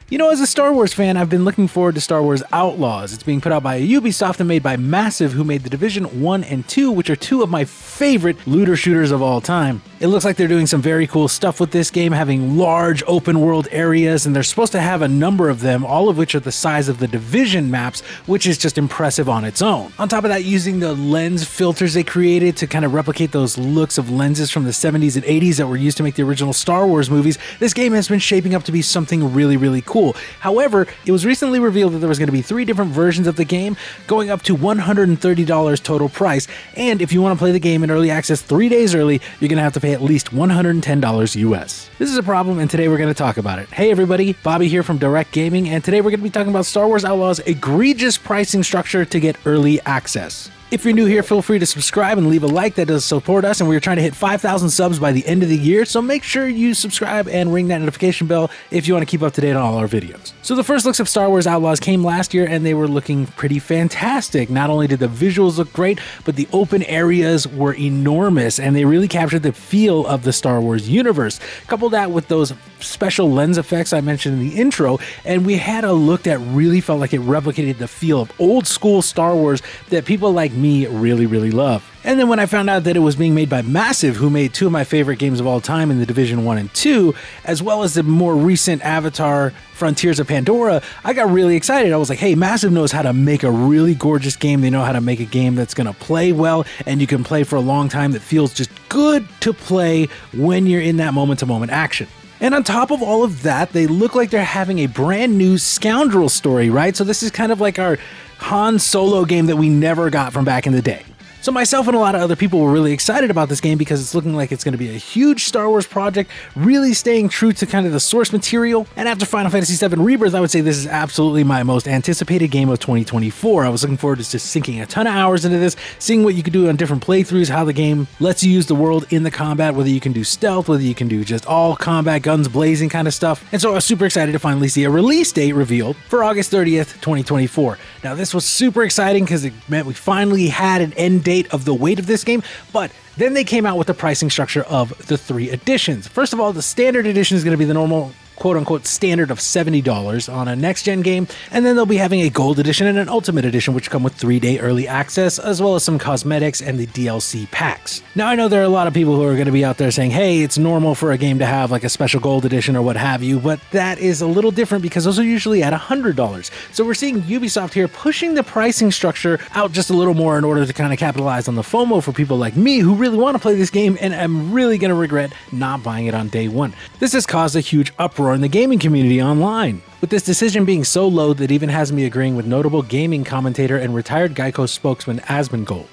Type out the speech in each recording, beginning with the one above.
You know, as a Star Wars fan, I've been looking forward to Star Wars Outlaws. It's being put out by Ubisoft and made by Massive, who made The Division 1 and 2, which are two of my favorite looter shooters of all time. It looks like they're doing some very cool stuff with this game, having large open world areas, and they're supposed to have a number of them, all of which are the size of the Division maps, which is just impressive on its own. On top of that, using the lens filters they created to kind of replicate those looks of lenses from the 70s and 80s that were used to make the original Star Wars movies, this game has been shaping up to be something really, really cool. However, it was recently revealed that there was going to be 3 different versions of the game, going up to $130 total price, and if you want to play the game in early access 3 days early, you're going to have to pay at least $110 US. This is a problem, and today we're going to talk about it. Hey everybody, Bobby here from Direct Gaming, and today we're going to be talking about Star Wars Outlaws' egregious pricing structure to get early access. If you're new here, feel free to subscribe and leave a like. That does support us, and we're trying to hit 5,000 subs by the end of the year, so make sure you subscribe and ring that notification bell if you want to keep up to date on all our videos. So the first looks of Star Wars Outlaws came last year, and they were looking pretty fantastic. Not only did the visuals look great, but the open areas were enormous, and they really captured the feel of the Star Wars universe. Couple that with those special lens effects I mentioned in the intro, and we had a look that really felt like it replicated the feel of old school Star Wars that people like me really love. And then when I found out that it was being made by Massive, who made 2 of my favorite games of all time in The Division 1 and 2, as well as the more recent Avatar Frontiers of Pandora, I got really excited. I was like, hey, Massive knows how to make a really gorgeous game. They know how to make a game that's going to play well, and you can play for a long time that feels just good to play when you're in that moment-to-moment action. And on top of all of that, they look like they're having a brand new Scoundrel story, right? So this is kind of like our Han Solo game that we never got from back in the day. So myself and a lot of other people were really excited about this game because it's looking like it's going to be a huge Star Wars project, really staying true to kind of the source material. And after Final Fantasy VII Rebirth, I would say this is absolutely my most anticipated game of 2024. I was looking forward to just sinking a ton of hours into this, seeing what you could do on different playthroughs, how the game lets you use the world in the combat, whether you can do stealth, whether you can do just all combat, guns blazing kind of stuff. And so I was super excited to finally see a release date revealed for August 30th, 2024. Now this was super exciting because it meant we finally had an end date of the weight of this game, but then they came out with the pricing structure of the 3 editions. First of all, the standard edition is going to be the normal quote-unquote standard of $70 on a next-gen game, and then they'll be having a gold edition and an ultimate edition, which come with 3-day early access, as well as some cosmetics and the DLC packs. Now, I know there are a lot of people who are going to be out there saying, hey, it's normal for a game to have like a special gold edition or what have you, but that is a little different because those are usually at $100. So we're seeing Ubisoft here pushing the pricing structure out just a little more in order to kind of capitalize on the FOMO for people like me who really want to play this game and am really going to regret not buying it on day one. This has caused a huge uproar in the gaming community online, with this decision being so low that even has me agreeing with notable gaming commentator and retired Geico spokesman Asmongold.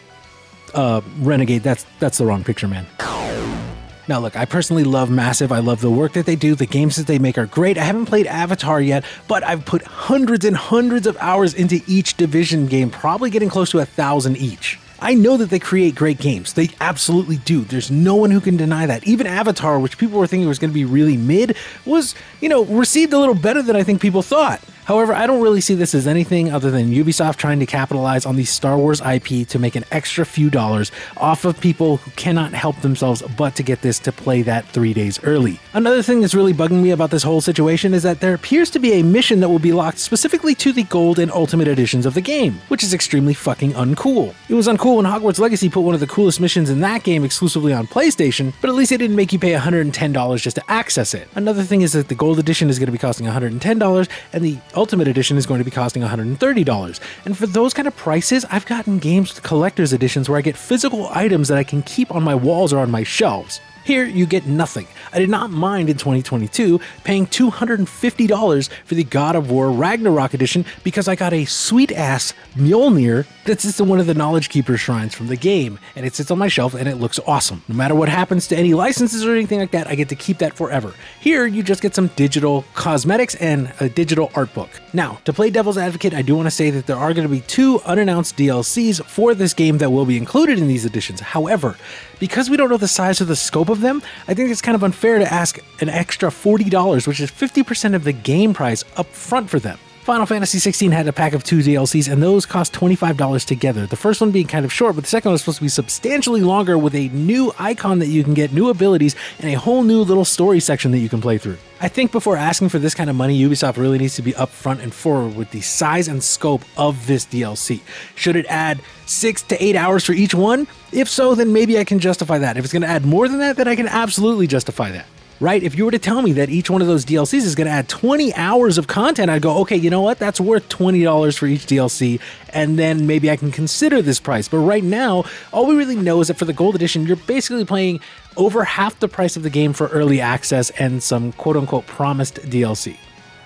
Renegade, that's the wrong picture, man. Now look, I personally love Massive. I love the work that they do. The games that they make are great. I haven't played Avatar yet, but I've put hundreds and hundreds of hours into each Division game, probably getting close to 1,000 each. I know that they create great games. They absolutely do. There's no one who can deny that. Even Avatar, which people were thinking was going to be really mid, was, received a little better than I think people thought. However, I don't really see this as anything other than Ubisoft trying to capitalize on the Star Wars IP to make an extra few dollars off of people who cannot help themselves but to get this to play that 3 days early. Another thing that's really bugging me about this whole situation is that there appears to be a mission that will be locked specifically to the gold and ultimate editions of the game, which is extremely fucking uncool. It was uncool when Hogwarts Legacy put one of the coolest missions in that game exclusively on PlayStation, but at least it didn't make you pay $110 just to access it. Another thing is that the gold edition is going to be costing $110 and the Ultimate Edition is going to be costing $130. And for those kind of prices, I've gotten games with collector's editions where I get physical items that I can keep on my walls or on my shelves. Here, you get nothing. I did not mind in 2022 paying $250 for the God of War Ragnarok edition because I got a sweet-ass Mjolnir that sits in one of the Knowledge Keeper shrines from the game, and it sits on my shelf and it looks awesome. No matter what happens to any licenses or anything like that, I get to keep that forever. Here, you just get some digital cosmetics and a digital art book. Now, to play devil's advocate, I do want to say that there are going to be 2 unannounced DLCs for this game that will be included in these editions. However, because we don't know the size or the scope of them, I think it's kind of unfair to ask an extra $40, which is 50% of the game price, up front for them. Final Fantasy 16 had a pack of 2 DLCs, and those cost $25 together. The first one being kind of short, but the second one was supposed to be substantially longer with a new icon that you can get, new abilities, and a whole new little story section that you can play through. I think before asking for this kind of money, Ubisoft really needs to be upfront and forward with the size and scope of this DLC. Should it add 6 to 8 hours for each one? If so, then maybe I can justify that. If it's going to add more than that, then I can absolutely justify that. Right? If you were to tell me that each one of those DLCs is going to add 20 hours of content, I'd go, okay, you know what? That's worth $20 for each DLC, and then maybe I can consider this price. But right now, all we really know is that for the Gold Edition, you're basically paying over half the price of the game for early access and some quote-unquote promised DLC.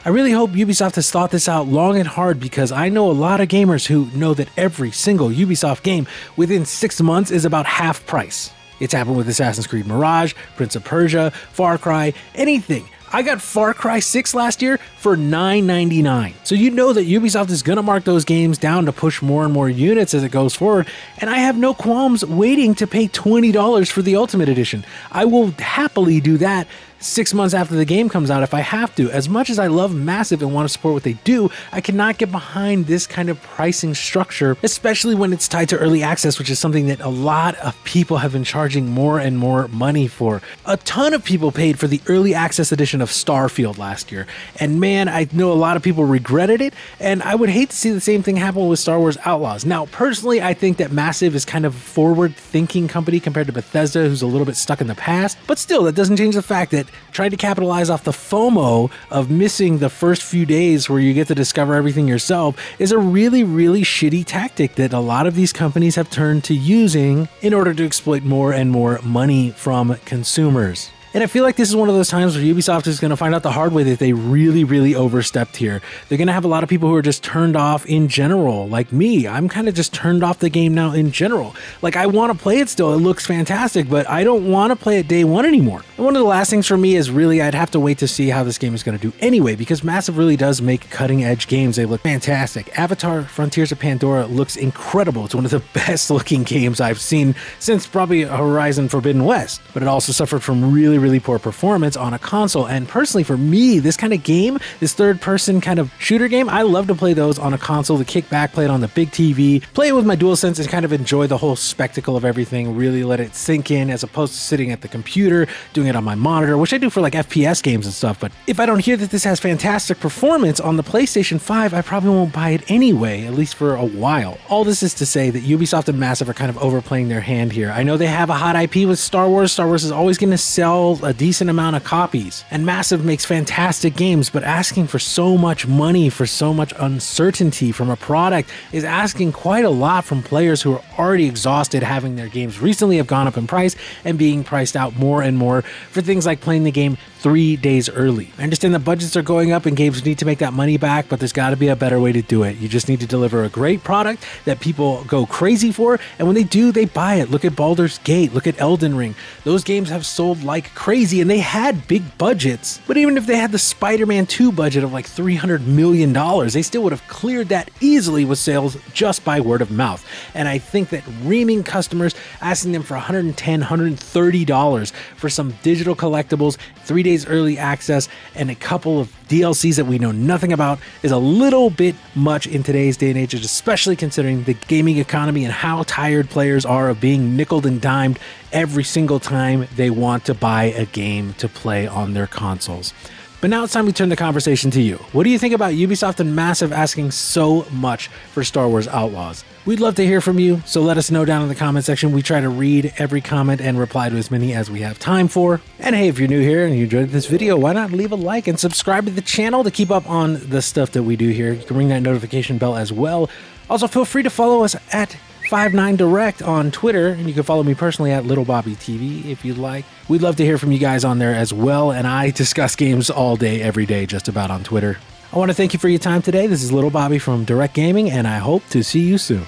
I really hope Ubisoft has thought this out long and hard, because I know a lot of gamers who know that every single Ubisoft game within 6 months is about half price. It's happened with Assassin's Creed Mirage, Prince of Persia, Far Cry, anything. I got Far Cry 6 last year for $9.99. So you know that Ubisoft is going to mark those games down to push more and more units as it goes forward, and I have no qualms waiting to pay $20 for the Ultimate Edition. I will happily do that 6 months after the game comes out if I have to. As much as I love Massive and want to support what they do, I cannot get behind this kind of pricing structure, especially when it's tied to early access, which is something that a lot of people have been charging more and more money for. A ton of people paid for the early access edition of Starfield last year, and man, I know a lot of people regretted it, and I would hate to see the same thing happen with Star Wars Outlaws. Now, personally, I think that Massive is kind of a forward-thinking company compared to Bethesda, who's a little bit stuck in the past, but still, that doesn't change the fact that trying to capitalize off the FOMO of missing the first few days where you get to discover everything yourself is a really, really shitty tactic that a lot of these companies have turned to using in order to exploit more and more money from consumers. And I feel like this is one of those times where Ubisoft is going to find out the hard way that they really, really overstepped here. They're going to have a lot of people who are just turned off in general, like me. I'm kind of just turned off the game now in general. Like, I want to play it still. It looks fantastic, but I don't want to play it day one anymore. And one of the last things for me is really I'd have to wait to see how this game is going to do anyway, because Massive really does make cutting-edge games. They look fantastic. Avatar: Frontiers of Pandora looks incredible. It's one of the best-looking games I've seen since probably Horizon Forbidden West, but it also suffered from really poor performance on a console. And personally, for me, this kind of game, this third-person kind of shooter game, I love to play those on a console, to kick back, play it on the big TV, play it with my DualSense and kind of enjoy the whole spectacle of everything, really let it sink in, as opposed to sitting at the computer, doing it on my monitor, which I do for like FPS games and stuff. But if I don't hear that this has fantastic performance on the PlayStation 5, I probably won't buy it anyway, at least for a while. All this is to say that Ubisoft and Massive are kind of overplaying their hand here. I know they have a hot IP with Star Wars. Star Wars is always going to sell a decent amount of copies, and Massive makes fantastic games, but asking for so much money for so much uncertainty from a product is asking quite a lot from players who are already exhausted, having their games recently have gone up in price and being priced out more and more for things like playing the game 3 days early. I understand the budgets are going up and games need to make that money back, but there's got to be a better way to do it. You just need to deliver a great product that people go crazy for, and when they do, they buy it. Look at Baldur's Gate, look at Elden Ring. Those games have sold like crazy, and they had big budgets, but even if they had the Spider-Man 2 budget of like $300 million, they still would have cleared that easily with sales just by word of mouth. And I think that reaming customers, asking them for $110, $130 for some digital collectibles, 3 days early access, and a couple of DLCs that we know nothing about is a little bit much in today's day and age, especially considering the gaming economy and how tired players are of being nickeled and dimed every single time they want to buy a game to play on their consoles. But now it's time we turn the conversation to you. What do you think about Ubisoft and Massive asking so much for Star Wars Outlaws? We'd love to hear from you, so let us know down in the comment section. We try to read every comment and reply to as many as we have time for. And hey, if you're new here and you enjoyed this video, why not leave a like and subscribe to the channel to keep up on the stuff that we do here. You can ring that notification bell as well. Also, feel free to follow us at 59Direct on Twitter, and you can follow me personally at Little Bobby TV if you'd like. We'd love to hear from you guys on there as well, and I discuss games all day, every day, just about on Twitter. I want to thank you for your time today. This is Little Bobby from Direct Gaming, and I hope to see you soon.